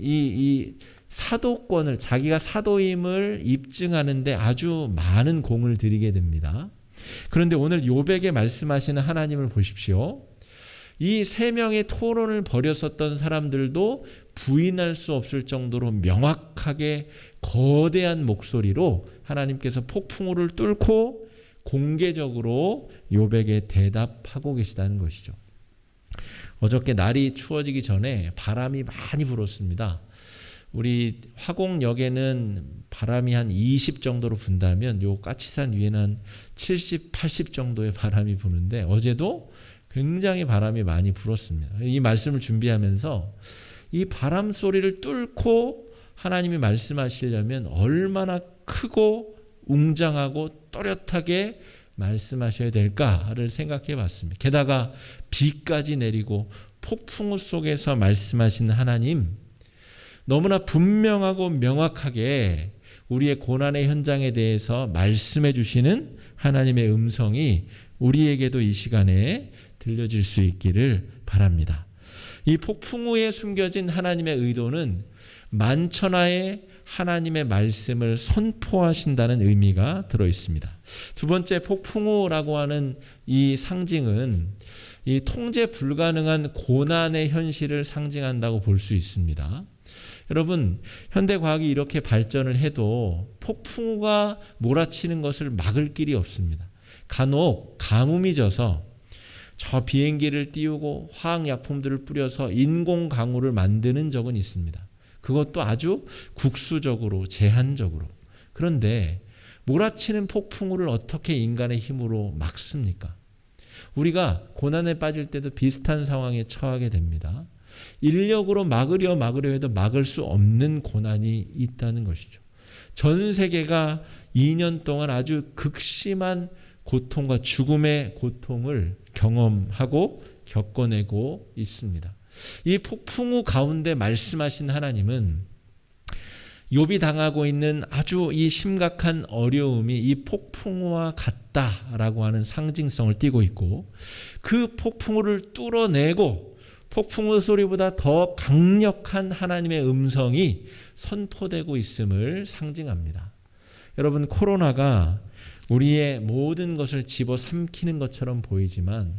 이 사도권을, 자기가 사도임을 입증하는데 아주 많은 공을 들이게 됩니다. 그런데 오늘 욥에게 말씀하시는 하나님을 보십시오. 이 세 명의 토론을 벌였었던 사람들도 부인할 수 없을 정도로 명확하게 거대한 목소리로 하나님께서 폭풍우를 뚫고 공개적으로 욥에게 대답하고 계시다는 것이죠. 어저께 날이 추워지기 전에 바람이 많이 불었습니다. 우리 화곡역에는 바람이 한 20 정도로 분다면 요 까치산 위에는 한 70, 80 정도의 바람이 부는데 어제도 굉장히 바람이 많이 불었습니다. 이 말씀을 준비하면서 이 바람 소리를 뚫고 하나님이 말씀하시려면 얼마나 크고 웅장하고 또렷하게 말씀하셔야 될까를 생각해 봤습니다. 게다가 비까지 내리고 폭풍우 속에서 말씀하신 하나님, 너무나 분명하고 명확하게 우리의 고난의 현장에 대해서 말씀해 주시는 하나님의 음성이 우리에게도 이 시간에 들려질 수 있기를 바랍니다. 이 폭풍우에 숨겨진 하나님의 의도는 만천하에 하나님의 말씀을 선포하신다는 의미가 들어 있습니다. 두 번째, 폭풍우라고 하는 이 상징은 이 통제 불가능한 고난의 현실을 상징한다고 볼 수 있습니다. 여러분, 현대과학이 이렇게 발전을 해도 폭풍우가 몰아치는 것을 막을 길이 없습니다. 간혹 가뭄이 져서 저 비행기를 띄우고 화학약품들을 뿌려서 인공 강우를 만드는 적은 있습니다. 그것도 아주 국수적으로, 제한적으로. 그런데 몰아치는 폭풍우를 어떻게 인간의 힘으로 막습니까? 우리가 고난에 빠질 때도 비슷한 상황에 처하게 됩니다. 인력으로 막으려 해도 막을 수 없는 고난이 있다는 것이죠. 전 세계가 2년 동안 아주 극심한 고통과 죽음의 고통을 경험하고 겪어내고 있습니다. 이 폭풍우 가운데 말씀하신 하나님은 욥이 당하고 있는 아주 이 심각한 어려움이 이 폭풍우와 같다라고 하는 상징성을 띠고 있고 그 폭풍우를 뚫어내고 폭풍우 소리보다 더 강력한 하나님의 음성이 선포되고 있음을 상징합니다. 여러분, 코로나가 우리의 모든 것을 집어삼키는 것처럼 보이지만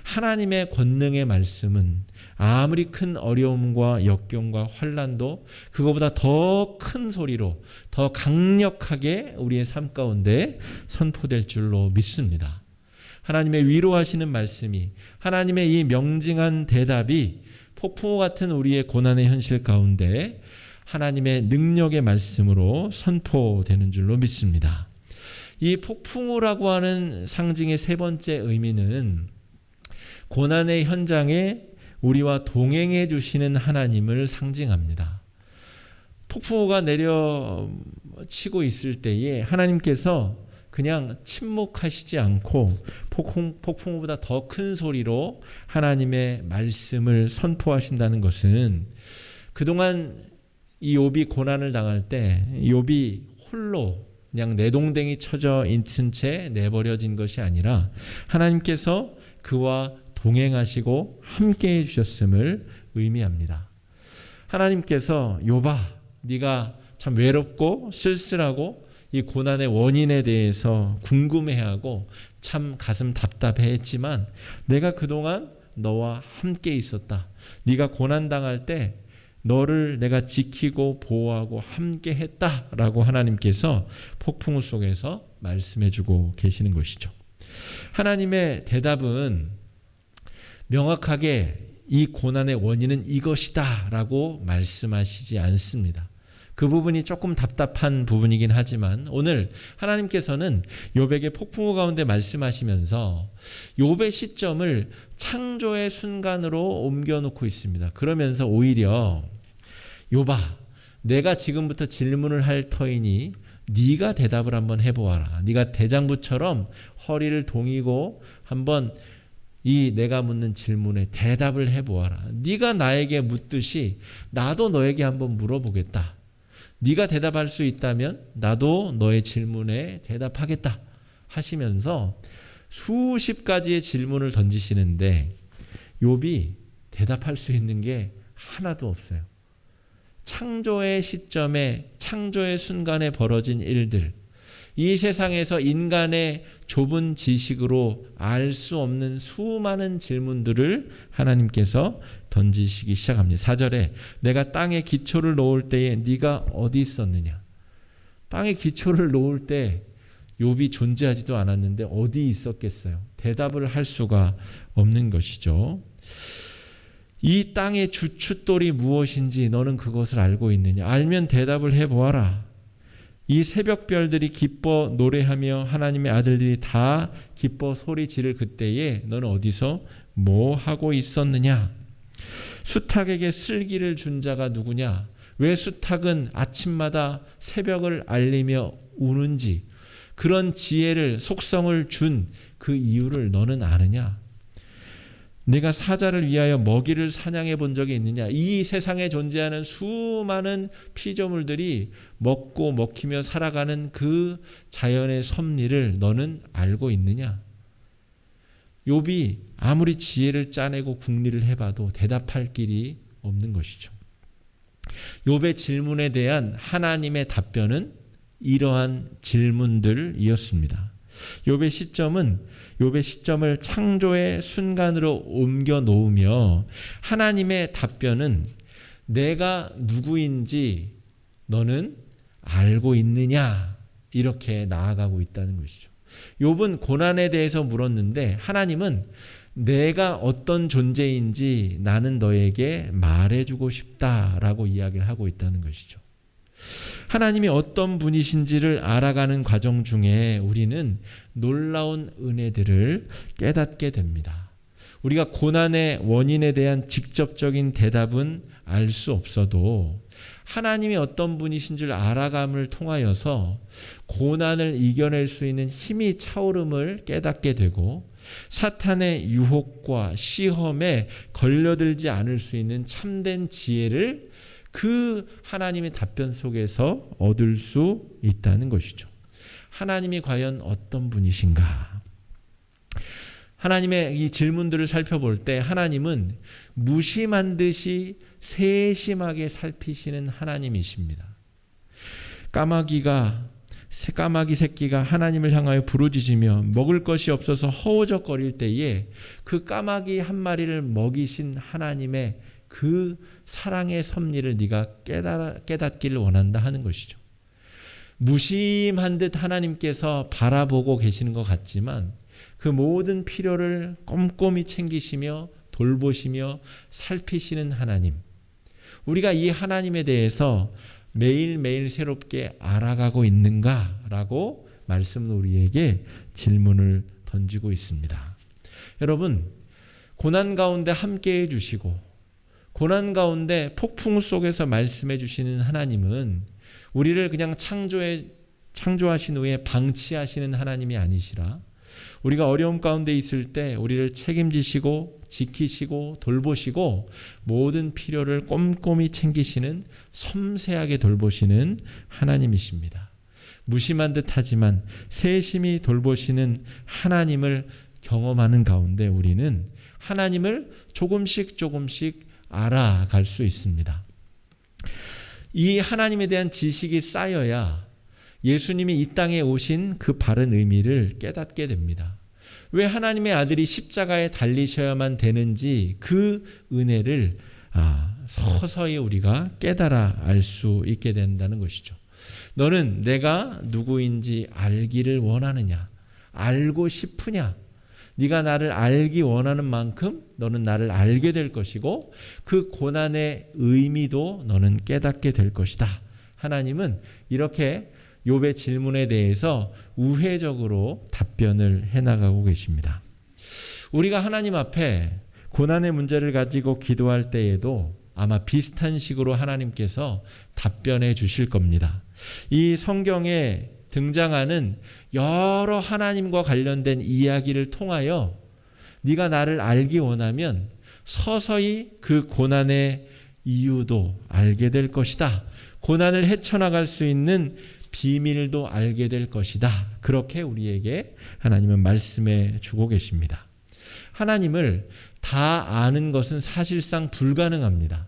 하나님의 권능의 말씀은 아무리 큰 어려움과 역경과 환난도 그거보다 더 큰 소리로 더 강력하게 우리의 삶 가운데 선포될 줄로 믿습니다. 하나님의 위로하시는 말씀이, 하나님의 이 명징한 대답이 폭풍우 같은 우리의 고난의 현실 가운데 하나님의 능력의 말씀으로 선포되는 줄로 믿습니다. 이 폭풍우라고 하는 상징의 세 번째 의미는 고난의 현장에 우리와 동행해 주시는 하나님을 상징합니다. 폭풍우가 내려치고 있을 때에 하나님께서 그냥 침묵하시지 않고 폭풍우보다 더 큰 소리로 하나님의 말씀을 선포하신다는 것은 그동안 이 욥이 고난을 당할 때 욥이 홀로 그냥 내동댕이 쳐져 있은 채 내버려진 것이 아니라 하나님께서 그와 동행하시고 함께해 주셨음을 의미합니다. 하나님께서 욥아, 네가 참 외롭고 쓸쓸하고 이 고난의 원인에 대해서 궁금해하고 참 가슴 답답해했지만 내가 그동안 너와 함께 있었다. 네가 고난당할 때 너를 내가 지키고 보호하고 함께 했다라고 하나님께서 폭풍우 속에서 말씀해주고 계시는 것이죠. 하나님의 대답은 명확하게 이 고난의 원인은 이것이다 라고 말씀하시지 않습니다. 그 부분이 조금 답답한 부분이긴 하지만 오늘 하나님께서는 욥에게 폭풍우 가운데 말씀하시면서 욥의 시점을 창조의 순간으로 옮겨놓고 있습니다. 그러면서 오히려 욥아, 내가 지금부터 질문을 할 터이니 네가 대답을 한번 해보아라. 네가 대장부처럼 허리를 동이고 한번 이 내가 묻는 질문에 대답을 해보아라. 네가 나에게 묻듯이 나도 너에게 한번 물어보겠다. 네가 대답할 수 있다면 나도 너의 질문에 대답하겠다 하시면서 수십 가지의 질문을 던지시는데 욥이 대답할 수 있는 게 하나도 없어요. 창조의 시점에, 창조의 순간에 벌어진 일들, 이 세상에서 인간의 좁은 지식으로 알 수 없는 수많은 질문들을 하나님께서 던지시기 시작합니다. 4절에 내가 땅에 기초를 놓을 때에 네가 어디 있었느냐. 땅에 기초를 놓을 때 욥이 존재하지도 않았는데 어디 있었겠어요. 대답을 할 수가 없는 것이죠. 이 땅의 주춧돌이 무엇인지 너는 그것을 알고 있느냐. 알면 대답을 해보아라. 이 새벽별들이 기뻐 노래하며 하나님의 아들들이 다 기뻐 소리 지를 그때에 너는 어디서 뭐 하고 있었느냐. 수탉에게 슬기를 준 자가 누구냐. 왜 수탉은 아침마다 새벽을 알리며 우는지, 그런 지혜를, 속성을 준 그 이유를 너는 아느냐. 내가 사자를 위하여 먹이를 사냥해 본 적이 있느냐. 이 세상에 존재하는 수많은 피조물들이 먹고 먹히며 살아가는 그 자연의 섭리를 너는 알고 있느냐. 욥이 아무리 지혜를 짜내고 궁리를 해봐도 대답할 길이 없는 것이죠. 욥의 질문에 대한 하나님의 답변은 이러한 질문들이었습니다. 욥의 시점을 창조의 순간으로 옮겨 놓으며 하나님의 답변은 내가 누구인지 너는 알고 있느냐, 이렇게 나아가고 있다는 것이죠. 욥은 고난에 대해서 물었는데 하나님은 내가 어떤 존재인지 나는 너에게 말해주고 싶다라고 이야기를 하고 있다는 것이죠. 하나님이 어떤 분이신지를 알아가는 과정 중에 우리는 놀라운 은혜들을 깨닫게 됩니다. 우리가 고난의 원인에 대한 직접적인 대답은 알 수 없어도 하나님이 어떤 분이신 줄 알아감을 통하여서 고난을 이겨낼 수 있는 힘이 차오름을 깨닫게 되고 사탄의 유혹과 시험에 걸려들지 않을 수 있는 참된 지혜를 그 하나님의 답변 속에서 얻을 수 있다는 것이죠. 하나님이 과연 어떤 분이신가? 하나님의 이 질문들을 살펴볼 때 하나님은 무심한 듯이 세심하게 살피시는 하나님이십니다. 까마귀 새끼가 하나님을 향하여 부르짖으며 먹을 것이 없어서 허우적거릴 때에 그 까마귀 한 마리를 먹이신 하나님의 그 사랑의 섭리를 네가 깨닫기를 원한다 하는 것이죠. 무심한 듯 하나님께서 바라보고 계시는 것 같지만 그 모든 필요를 꼼꼼히 챙기시며 돌보시며 살피시는 하나님, 우리가 이 하나님에 대해서 매일매일 새롭게 알아가고 있는가라고 말씀은 우리에게 질문을 던지고 있습니다. 여러분, 고난 가운데 함께해 주시고 고난 가운데 폭풍 속에서 말씀해 주시는 하나님은 우리를 그냥 창조하신 후에 방치하시는 하나님이 아니시라 우리가 어려움 가운데 있을 때 우리를 책임지시고 지키시고 돌보시고 모든 필요를 꼼꼼히 챙기시는, 섬세하게 돌보시는 하나님이십니다. 무심한 듯하지만 세심히 돌보시는 하나님을 경험하는 가운데 우리는 하나님을 조금씩 알아갈 수 있습니다. 이 하나님에 대한 지식이 쌓여야 예수님이 이 땅에 오신 그 바른 의미를 깨닫게 됩니다. 왜 하나님의 아들이 십자가에 달리셔야만 되는지 그 은혜를 서서히 우리가 깨달아 알 수 있게 된다는 것이죠. 너는 내가 누구인지 알기를 원하느냐? 알고 싶으냐? 네가 나를 알기 원하는 만큼 너는 나를 알게 될 것이고 그 고난의 의미도 너는 깨닫게 될 것이다. 하나님은 이렇게 욥의 질문에 대해서 우회적으로 답변을 해나가고 계십니다. 우리가 하나님 앞에 고난의 문제를 가지고 기도할 때에도 아마 비슷한 식으로 하나님께서 답변해 주실 겁니다. 이 성경에 등장하는 여러 하나님과 관련된 이야기를 통하여 네가 나를 알기 원하면 서서히 그 고난의 이유도 알게 될 것이다. 고난을 헤쳐나갈 수 있는 비밀도 알게 될 것이다. 그렇게 우리에게 하나님은 말씀해 주고 계십니다. 하나님을 다 아는 것은 사실상 불가능합니다.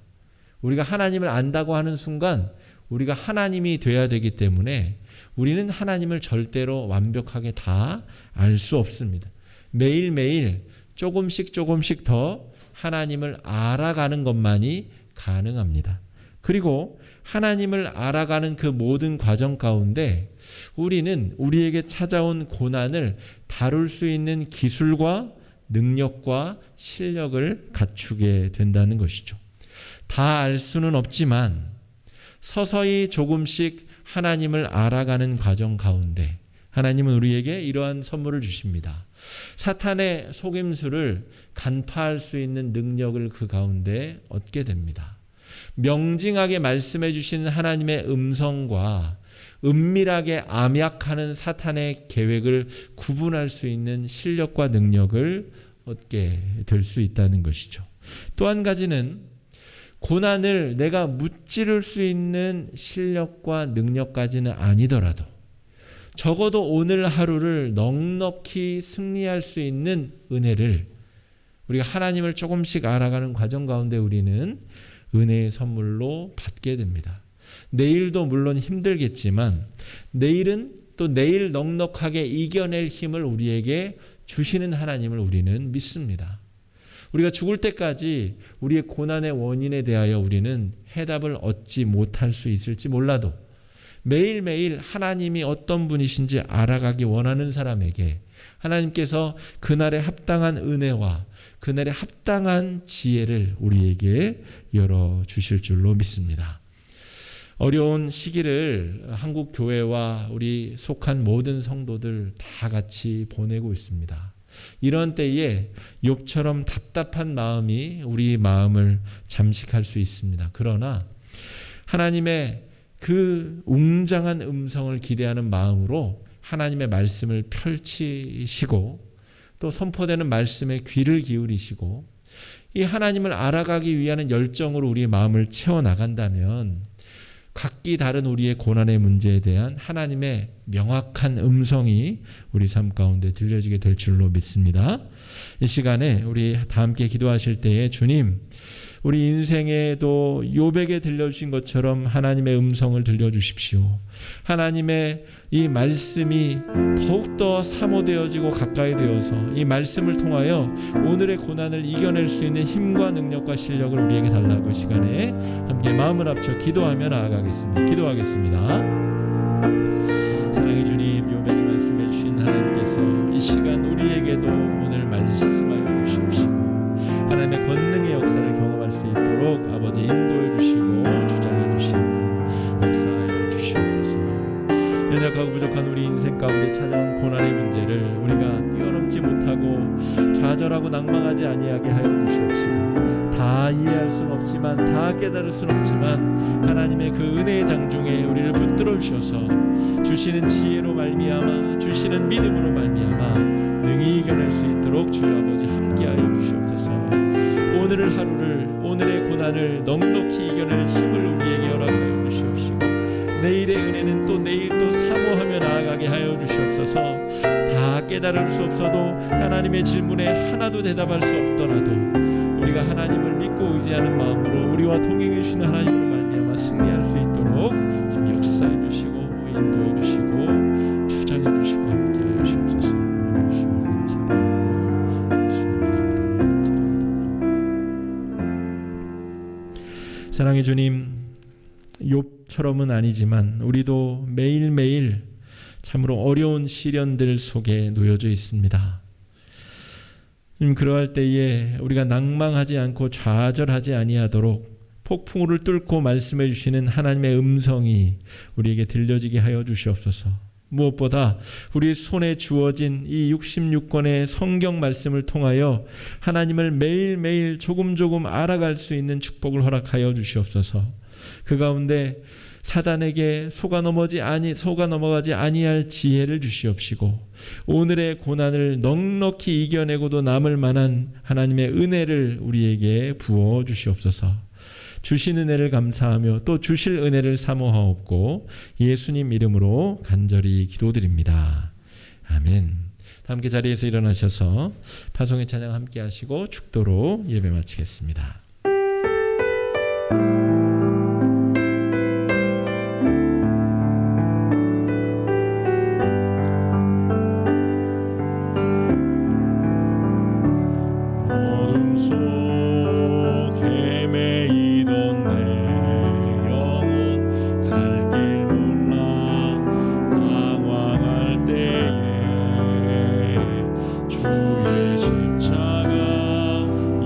우리가 하나님을 안다고 하는 순간 우리가 하나님이 돼야 되기 때문에 우리는 하나님을 절대로 완벽하게 다 알 수 없습니다. 매일매일 조금씩 더 하나님을 알아가는 것만이 가능합니다. 그리고 하나님을 알아가는 그 모든 과정 가운데 우리는 우리에게 찾아온 고난을 다룰 수 있는 기술과 능력과 실력을 갖추게 된다는 것이죠. 다 알 수는 없지만 서서히 조금씩 하나님을 알아가는 과정 가운데 하나님은 우리에게 이러한 선물을 주십니다. 사탄의 속임수를 간파할 수 있는 능력을 그 가운데 얻게 됩니다. 명징하게 말씀해 주신 하나님의 음성과 은밀하게 암약하는 사탄의 계획을 구분할 수 있는 실력과 능력을 얻게 될 수 있다는 것이죠. 또 한 가지는 고난을 내가 무찌를 수 있는 실력과 능력까지는 아니더라도 적어도 오늘 하루를 넉넉히 승리할 수 있는 은혜를 우리가 하나님을 조금씩 알아가는 과정 가운데 우리는 은혜의 선물로 받게 됩니다. 내일도 물론 힘들겠지만 내일은 또 내일 넉넉하게 이겨낼 힘을 우리에게 주시는 하나님을 우리는 믿습니다. 우리가 죽을 때까지 우리의 고난의 원인에 대하여 우리는 해답을 얻지 못할 수 있을지 몰라도 매일매일 하나님이 어떤 분이신지 알아가기 원하는 사람에게 하나님께서 그날에 합당한 은혜와 그날에 합당한 지혜를 우리에게 열어주실 줄로 믿습니다. 어려운 시기를 한국 교회와 우리 속한 모든 성도들 다 같이 보내고 있습니다. 이런 때에 욥처럼 답답한 마음이 우리 마음을 잠식할 수 있습니다. 그러나 하나님의 그 웅장한 음성을 기대하는 마음으로 하나님의 말씀을 펼치시고 또 선포되는 말씀에 귀를 기울이시고 이 하나님을 알아가기 위한 열정으로 우리의 마음을 채워나간다면 각기 다른 우리의 고난의 문제에 대한 하나님의 명확한 음성이 우리 삶 가운데 들려지게 될 줄로 믿습니다. 이 시간에 우리 다 함께 기도하실 때에 주님, 우리 인생에도 욥에게 들려주신 것처럼 하나님의 음성을 들려주십시오. 하나님의 이 말씀이 더욱더 사모되어지고 가까이 되어서 이 말씀을 통하여 오늘의 고난을 이겨낼 수 있는 힘과 능력과 실력을 우리에게 달라고 시간에 함께 마음을 합쳐 기도하며 나아가겠습니다. 기도하겠습니다. 사랑의 주님, 욥에게 말씀해 주신 하나님께서 이 시간 우리에게도 오늘 말씀하여 주시옵시고 하나님의 권능의 역사를 경험할 수 있도록 아버지 인도해 주시고 주장해 주시고 역사하여 주시옵소서. 연약하고 부족한 우리 인생 가운데 찾아온 고난의 문제를 우리가 뛰어넘지 못하고 좌절하고 낭망하지 아니하게 하여 주시옵시고 다 이해할 수는 없지만 다 깨달을 수는 없지만 하나님의 그 은혜의 장중에 우리를 붙들어 주셔서 주시는 지혜로 말미암아 주시는 믿음으로 말미암아 능히 이겨낼 수 있도록 주 아버지 함께하여 주시옵소서. 오늘을 하루를 오늘의 고난을 넉넉히 이겨낼 힘을 우리에게 허락하여 주시옵시고 내일의 은혜는 또 내일 또 사모하며 나아가게 하여 주시옵소서. 다 깨달을 수 없어도 하나님의 질문에 하나도 대답할 수 없더라도 우리가 하나님을 믿고 의지하는 마음으로 우리와 동행해 주시는 하나님으로 말미암아 승리할 수 있도록 좀 역사해 주시고 인도해 주시고 주장해 주시고 함께하여 주시옵소서. 사랑의 주님, 욥처럼은 아니지만 우리도 매일매일 참으로 어려운 시련들 속에 놓여져 있습니다. 그러할 때에 우리가 낭망하지 않고 좌절하지 아니하도록 폭풍우를 뚫고 말씀해 주시는 하나님의 음성이 우리에게 들려지게 하여 주시옵소서. 무엇보다 우리 손에 주어진 이 66권의 성경 말씀을 통하여 하나님을 매일매일 조금 알아갈 수 있는 축복을 허락하여 주시옵소서. 그 가운데 사단에게 속아 넘어가지 아니할 지혜를 주시옵시고 오늘의 고난을 넉넉히 이겨내고도 남을 만한 하나님의 은혜를 우리에게 부어 주시옵소서. 주신 은혜를 감사하며 또 주실 은혜를 사모하옵고 예수님 이름으로 간절히 기도드립니다. 아멘. 함께 자리에서 일어나셔서 파송의 찬양 함께 하시고 축도로 예배 마치겠습니다.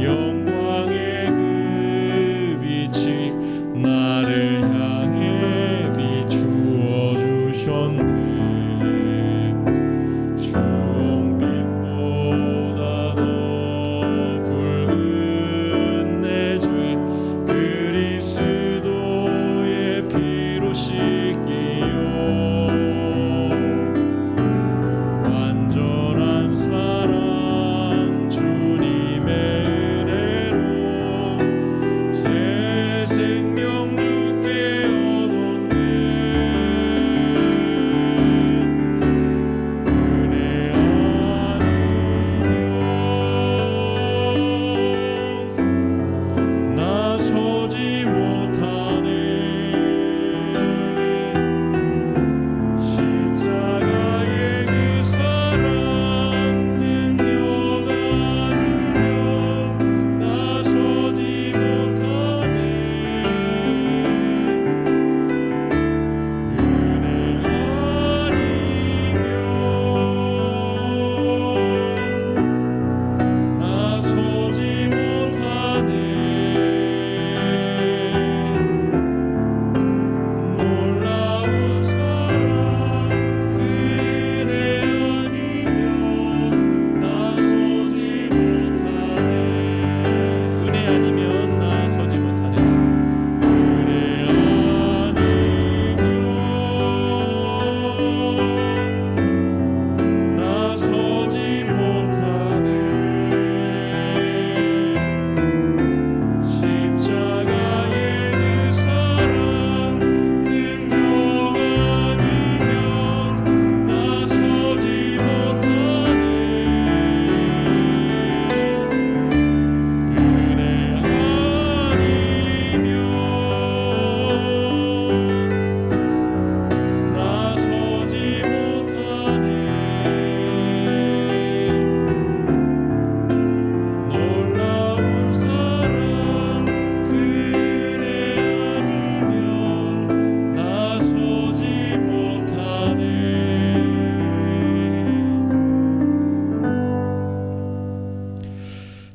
영광의 그 빛이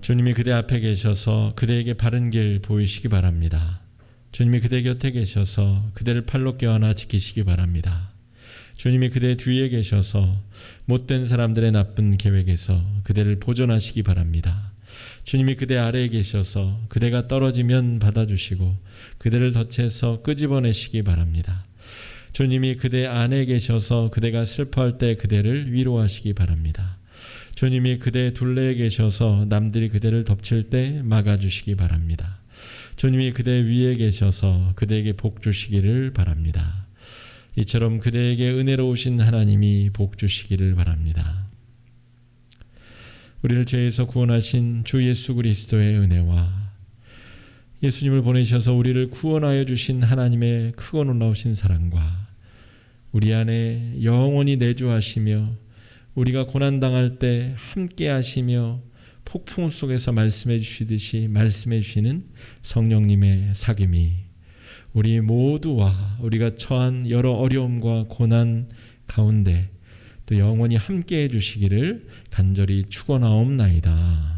주님이 그대 앞에 계셔서 그대에게 바른 길 보이시기 바랍니다. 주님이 그대 곁에 계셔서 그대를 팔로 껴안아 지키시기 바랍니다. 주님이 그대 뒤에 계셔서 못된 사람들의 나쁜 계획에서 그대를 보존하시기 바랍니다. 주님이 그대 아래에 계셔서 그대가 떨어지면 받아주시고 그대를 덫에서 끄집어내시기 바랍니다. 주님이 그대 안에 계셔서 그대가 슬퍼할 때 그대를 위로하시기 바랍니다. 주님이 그대 둘레에 계셔서 남들이 그대를 덮칠 때 막아주시기 바랍니다. 주님이 그대 위에 계셔서 그대에게 복 주시기를 바랍니다. 이처럼 그대에게 은혜로우신 하나님이 복 주시기를 바랍니다. 우리를 죄에서 구원하신 주 예수 그리스도의 은혜와 예수님을 보내셔서 우리를 구원하여 주신 하나님의 크고 놀라우신 사랑과 우리 안에 영원히 내주하시며 우리가 고난당할 때 함께 하시며 폭풍 속에서 말씀해 주시듯이 말씀해 주시는 성령님의 사귐이 우리 모두와 우리가 처한 여러 어려움과 고난 가운데 또 영원히 함께 해 주시기를 간절히 축원하옵나이다.